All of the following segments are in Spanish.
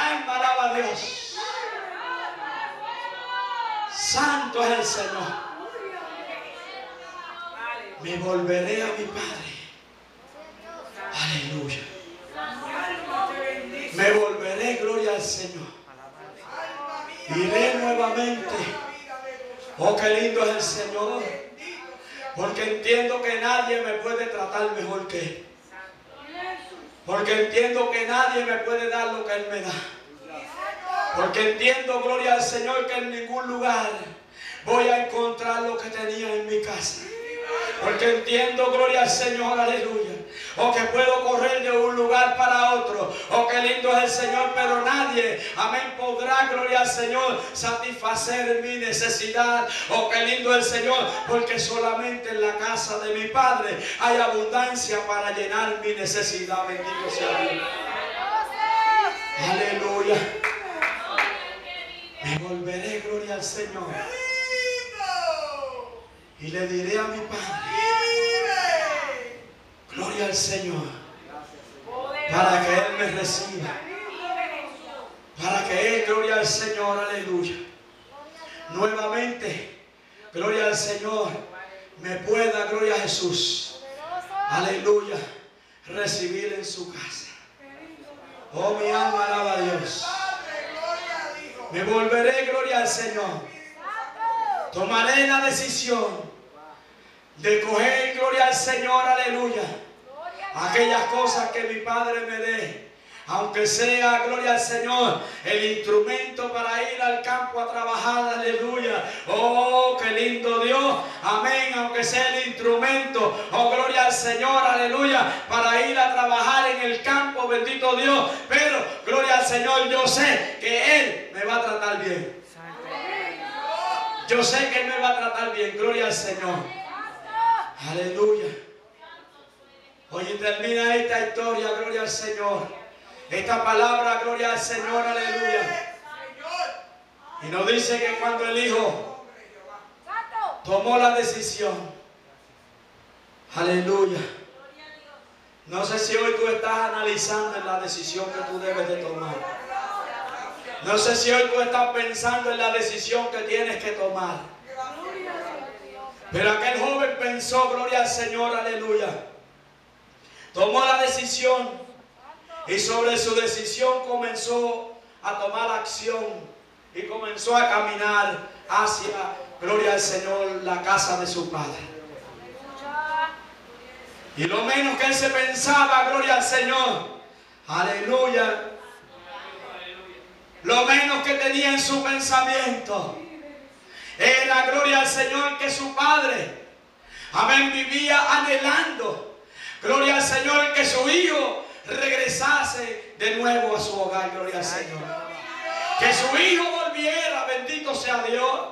alma alaba a Dios. Santo es el Señor. Me volveré a mi Padre. Aleluya. Me volveré, gloria al Señor. Iré nuevamente. Oh, qué lindo es el Señor. Porque entiendo que nadie me puede tratar mejor que Él. Porque entiendo que nadie me puede dar lo que Él me da. Porque entiendo, gloria al Señor, que en ningún lugar voy a encontrar lo que tenía en mi casa. Porque entiendo, gloria al Señor, aleluya. O que puedo correr de un lugar para otro. O que lindo es el Señor, pero nadie, amén, podrá, gloria al Señor, satisfacer mi necesidad. O que lindo es el Señor, porque solamente en la casa de mi Padre hay abundancia para llenar mi necesidad. Bendito sea Dios. Aleluya. Me volveré, gloria al Señor. Y le diré a mi Padre, gloria al Señor, para que Él me reciba. Para que Él, gloria al Señor, aleluya, nuevamente, gloria al Señor, me pueda, gloria a Jesús, aleluya, recibir en su casa. Oh, mi alma alaba a Dios. Me volveré, gloria al Señor. Tomaré la decisión de coger, gloria al Señor, aleluya, aquellas cosas que mi Padre me dé. Aunque sea, gloria al Señor, el instrumento para ir al campo a trabajar, aleluya. Oh, qué lindo Dios, amén. Aunque sea el instrumento, oh, gloria al Señor, aleluya, para ir a trabajar en el campo, bendito Dios. Pero, gloria al Señor, yo sé que Él me va a tratar bien. Yo sé que Él me va a tratar bien, gloria al Señor. Aleluya. Hoy termina esta historia, gloria al Señor. Esta palabra, gloria al Señor, aleluya. Y nos dice que cuando el Hijo tomó la decisión, aleluya. No sé si hoy tú estás analizando en la decisión que tú debes de tomar. No sé si hoy tú estás pensando en la decisión que tienes que tomar. Pero aquel joven pensó, gloria al Señor, aleluya. Tomó la decisión y sobre su decisión comenzó a tomar acción y comenzó a caminar hacia, gloria al Señor, la casa de su padre. Y lo menos que él se pensaba, gloria al Señor, aleluya, lo menos que tenía en su pensamiento era, gloria al Señor, que su padre, amén, vivía anhelando, gloria al Señor, que su hijo regresase de nuevo a su hogar, gloria al Señor. Que su hijo volviera, bendito sea Dios.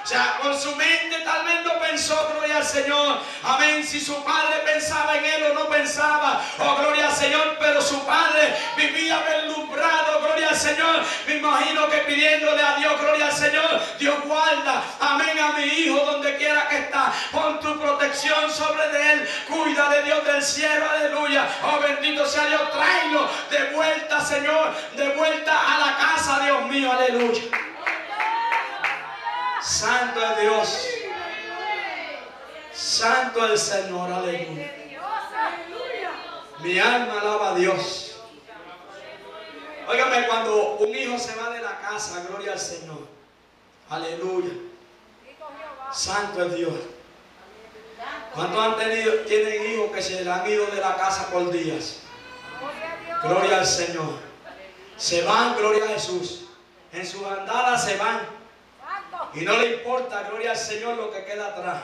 O sea, por su mente tal vez no pensó, gloria al Señor, amén, si su padre pensaba en él o no pensaba, oh, gloria al Señor, pero su padre vivía deslumbrado, gloria al Señor. Me imagino que pidiéndole a Dios, gloria al Señor, Dios guarda, amén, a mi hijo donde quiera que está, pon tu protección sobre de él, cuida de Dios del cielo, aleluya, oh, bendito sea Dios, tráelo de vuelta, Señor, de vuelta a la casa, Dios mío, aleluya. Santo es Dios. Santo es el Señor, aleluya. Mi alma alaba a Dios. Óigame, cuando un hijo se va de la casa, gloria al Señor, aleluya. Santo es Dios. ¿Cuántos tienen hijos que se le han ido de la casa por días? Gloria al Señor. Se van, gloria a Jesús. En sus andadas se van. Y no le importa, gloria al Señor, lo que queda atrás.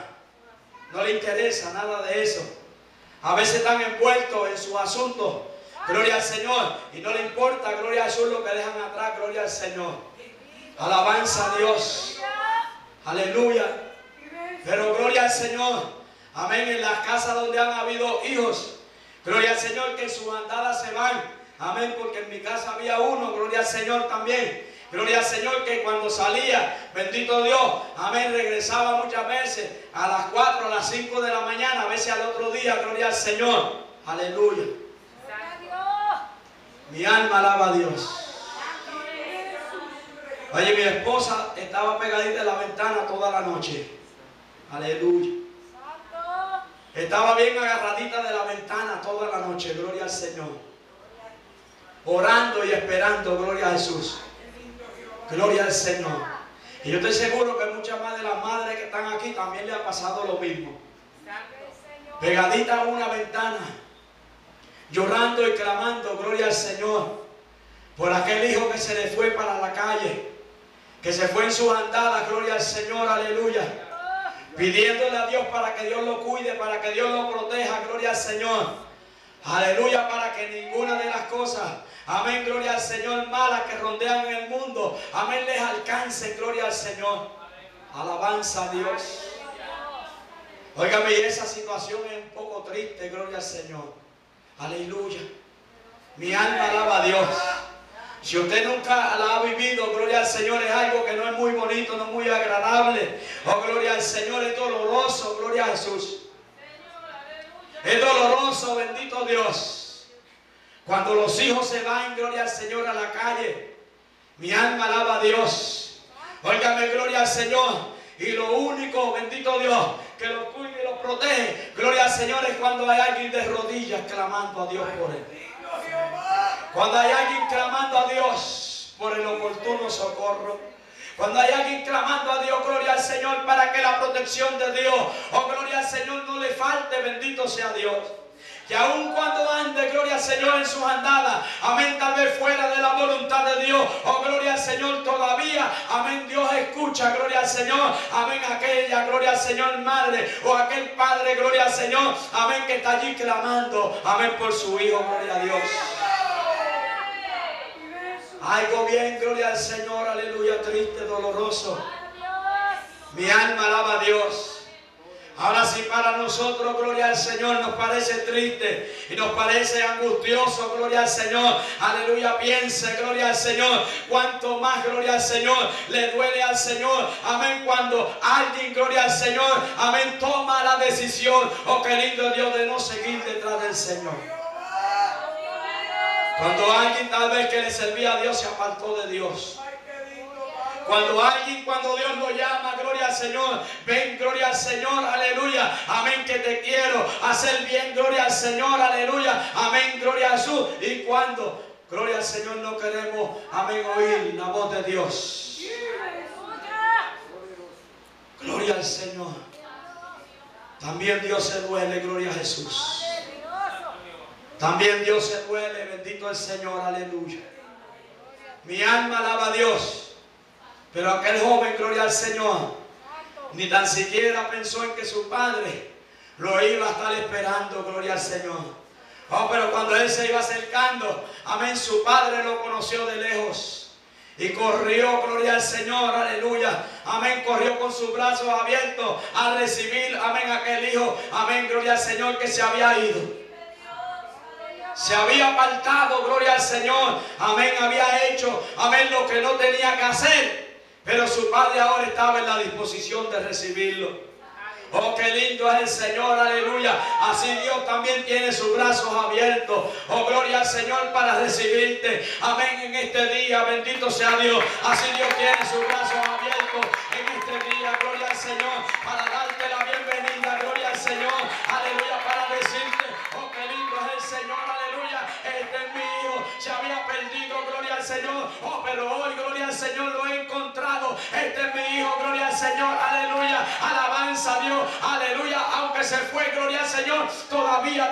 No le interesa nada de eso. A veces están envueltos en sus asuntos, gloria al Señor, y no le importa, gloria al Señor, lo que dejan atrás, gloria al Señor. Alabanza a Dios. Aleluya. Pero gloria al Señor. Amén. En las casas donde han habido hijos, gloria al Señor, que en sus andadas se van. Amén. Porque en mi casa había uno, gloria al Señor también. Gloria al Señor, que cuando salía, bendito Dios, amén, regresaba muchas veces a las 4, a las 5 de la mañana, a veces al otro día, gloria al Señor, aleluya. Mi alma alaba a Dios. Oye, mi esposa estaba pegadita en la ventana toda la noche. Aleluya. Estaba bien agarradita de la ventana toda la noche. Gloria al Señor. Orando y esperando. Gloria a Jesús. Gloria al Señor. Y yo estoy seguro que muchas más de las madres que están aquí también le ha pasado lo mismo. Pegadita a una ventana, llorando y clamando, gloria al Señor, por aquel hijo que se le fue para la calle, que se fue en sus andadas, gloria al Señor, aleluya. Pidiéndole a Dios para que Dios lo cuide, para que Dios lo proteja, gloria al Señor. Aleluya, para que ninguna de las cosas, amén, gloria al Señor, malas que rondean en el mundo, amén, les alcance, gloria al Señor. Alabanza a Dios. Óigame, esa situación es un poco triste, gloria al Señor. Aleluya. Mi alma alaba a Dios. Si usted nunca la ha vivido, gloria al Señor, es algo que no es muy bonito, no es muy agradable. Oh, gloria al Señor, es doloroso, gloria a Jesús. Es doloroso, bendito Dios. Cuando los hijos se van, gloria al Señor, a la calle, mi alma alaba a Dios. Óigame, gloria al Señor. Y lo único, bendito Dios, que los cuida y los protege, gloria al Señor, es cuando hay alguien de rodillas clamando a Dios por él. Cuando hay alguien clamando a Dios por el oportuno socorro. Cuando hay alguien clamando a Dios, gloria al Señor, para que la protección de Dios, oh gloria al Señor, no le falte, bendito sea Dios. Que aun cuando ande, gloria al Señor, en sus andadas, amén, tal vez fuera de la voluntad de Dios, oh gloria al Señor, todavía, amén, Dios escucha, gloria al Señor, amén, aquella, gloria al Señor, madre, o aquel padre, gloria al Señor, amén, que está allí clamando, amén, por su hijo, gloria a Dios. Algo bien, gloria al Señor, aleluya, triste, doloroso. Mi alma alaba a Dios. Ahora sí, para nosotros, gloria al Señor, nos parece triste y nos parece angustioso, gloria al Señor, aleluya, piense, gloria al Señor, cuanto más, gloria al Señor, le duele al Señor, amén, cuando alguien, gloria al Señor, amén, toma la decisión, oh qué lindo Dios, de no seguir detrás del Señor. Cuando alguien tal vez que le servía a Dios se apartó de Dios. Cuando Dios lo llama, gloria al Señor, ven, gloria al Señor, aleluya, amén, que te quiero hacer bien, gloria al Señor, aleluya, amén, gloria a Jesús. Y cuando, gloria al Señor, no queremos, amén, oír la voz de Dios. Gloria al Señor. También Dios se duele, gloria a Jesús. También Dios se duele, bendito el Señor, aleluya. Mi alma alaba a Dios. Pero aquel joven, gloria al Señor, ni tan siquiera pensó en que su padre lo iba a estar esperando, gloria al Señor. Oh, pero cuando él se iba acercando, amén, su padre lo conoció de lejos. Y corrió, gloria al Señor, aleluya, amén, corrió con sus brazos abiertos a recibir, amén, aquel hijo, amén, gloria al Señor, que se había ido. Se había apartado, gloria al Señor, amén, había hecho, amén, lo que no tenía que hacer. Pero su padre ahora estaba en la disposición de recibirlo. Oh, qué lindo es el Señor, aleluya. Así Dios también tiene sus brazos abiertos. Oh, gloria al Señor para recibirte. Amén, en este día, bendito sea Dios. Así Dios tiene sus brazos abiertos en este día, gloria al Señor, para darte la bienvenida, gloria al Señor, aleluya, para decirte, oh, qué lindo es el Señor, aleluya. Este es mi hijo, se había perdido, gloria al Señor. Oh, pero hoy, gloria al Señor, lo he encontrado. Este es mi hijo, gloria al Señor, aleluya. Alabanza a Dios, aleluya. Aunque se fue, gloria al Señor, todavía,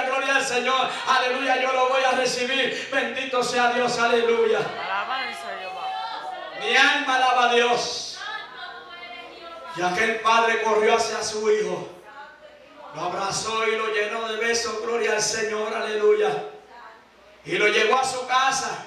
gloria al Señor, aleluya, yo lo voy a recibir. Bendito sea Dios, aleluya. Alabanza a Jehová. Mi alma alaba a Dios. Y aquel padre corrió hacia su hijo, lo abrazó y lo llenó de besos, gloria al Señor, aleluya. Y lo llevó a su casa.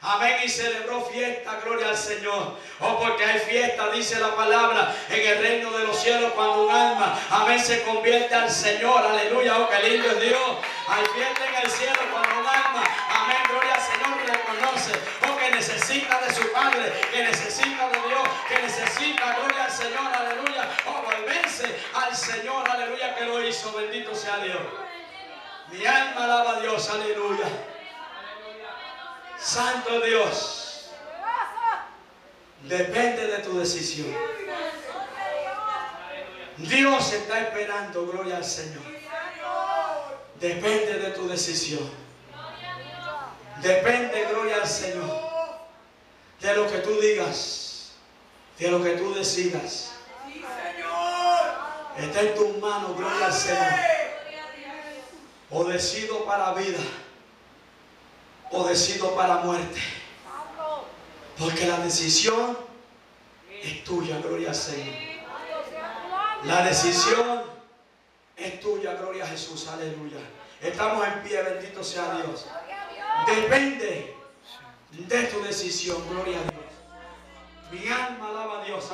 Amén, y celebró fiesta, gloria al Señor. Oh, porque hay fiesta, dice la palabra, en el reino de los cielos cuando un alma, amén, se convierte al Señor, aleluya. Oh, qué lindo es Dios. Hay fiesta en el cielo cuando un alma, amén, gloria al Señor, reconoce, oh, que necesita de su Padre, que necesita de Dios, que necesita, gloria al Señor, aleluya. Oh, volverse al Señor, aleluya, que lo hizo, bendito sea Dios. Mi alma alaba a Dios, aleluya. Santo Dios. Depende de tu decisión. Dios está esperando, gloria al Señor. Depende de tu decisión. Depende, gloria al Señor, de lo que tú digas, de lo que tú decidas. Está en tus manos, gloria al Señor. O decido para vida, o decido para muerte. Porque la decisión es tuya, gloria al Señor. La decisión es tuya, gloria a Jesús, aleluya. Estamos en pie, bendito sea Dios. Depende de tu decisión, gloria a Dios. Mi alma alaba a Dios.